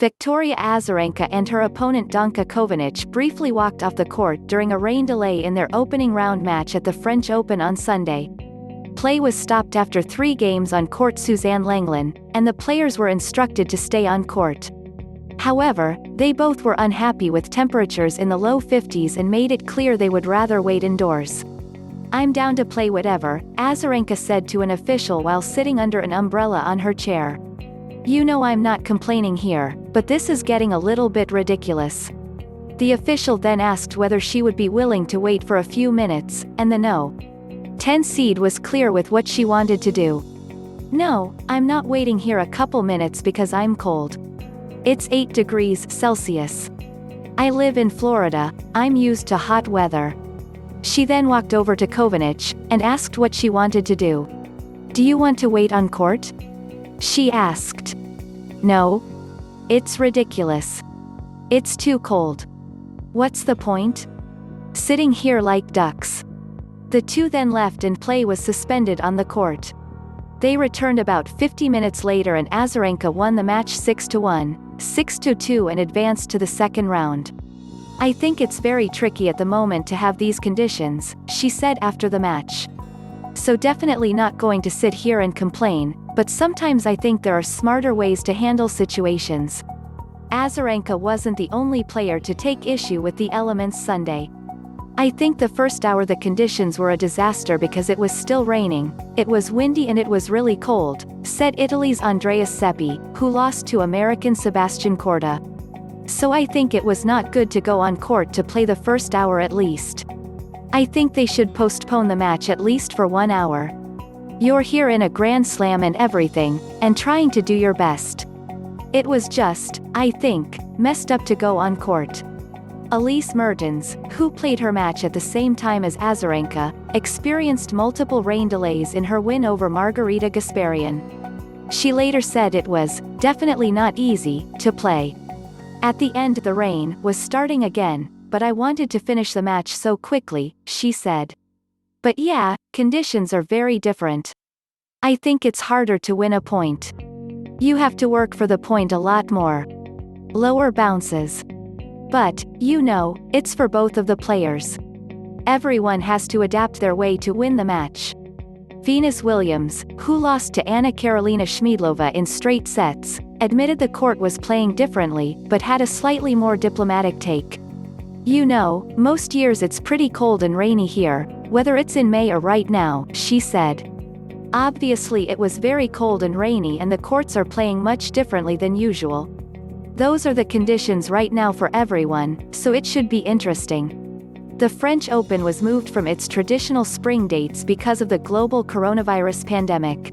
Victoria Azarenka and her opponent Danka Kovinic briefly walked off the court during a rain delay in their opening round match at the French Open on Sunday. Play was stopped after 3 games on Court Suzanne-Lenglen, and the players were instructed to stay on court. However, they both were unhappy with temperatures in the low 50s and made it clear they would rather wait indoors. "I'm down to play whatever," Azarenka said to an official while sitting under an umbrella on her chair. "You know I'm not complaining here, but this is getting a little bit ridiculous." The official then asked whether she would be willing to wait for a few minutes, and the No. 10 seed was clear with what she wanted to do. "No, I'm not waiting here a couple minutes because I'm cold. It's 8 degrees Celsius. I live in Florida, I'm used to hot weather." She then walked over to Kovinic, and asked what she wanted to do. "Do you want to wait on court?" she asked. "No. It's ridiculous. It's too cold. What's the point? Sitting here like ducks." The two then left and play was suspended on the court. They returned about 50 minutes later and Azarenka won the match 6-1, 6-2 and advanced to the second round. "I think it's very tricky at the moment to have these conditions," she said after the match. "So definitely not going to sit here and complain, but sometimes I think there are smarter ways to handle situations." Azarenka wasn't the only player to take issue with the elements Sunday. "I think the first hour the conditions were a disaster because it was still raining, it was windy and it was really cold," said Italy's Andreas Seppi, who lost to American Sebastian Korda. "So I think it was not good to go on court to play the first hour at least. I think they should postpone the match at least for 1 hour. You're here in a Grand Slam and everything, and trying to do your best. It was just, I think, messed up to go on court." Elise Mertens, who played her match at the same time as Azarenka, experienced multiple rain delays in her win over Margarita Gasparyan. She later said it was definitely not easy to play. "At the end the rain was starting again, but I wanted to finish the match so quickly," she said. "But yeah, conditions are very different. I think it's harder to win a point. You have to work for the point a lot more. Lower bounces. But, you know, it's for both of the players. Everyone has to adapt their way to win the match." Venus Williams, who lost to Anna Karolína Schmiedlova in straight sets, admitted the court was playing differently but had a slightly more diplomatic take. "You know, most years it's pretty cold and rainy here, whether it's in May or right now," she said. "Obviously it was very cold and rainy and the courts are playing much differently than usual. Those are the conditions right now for everyone, so it should be interesting." The French Open was moved from its traditional spring dates because of the global coronavirus pandemic.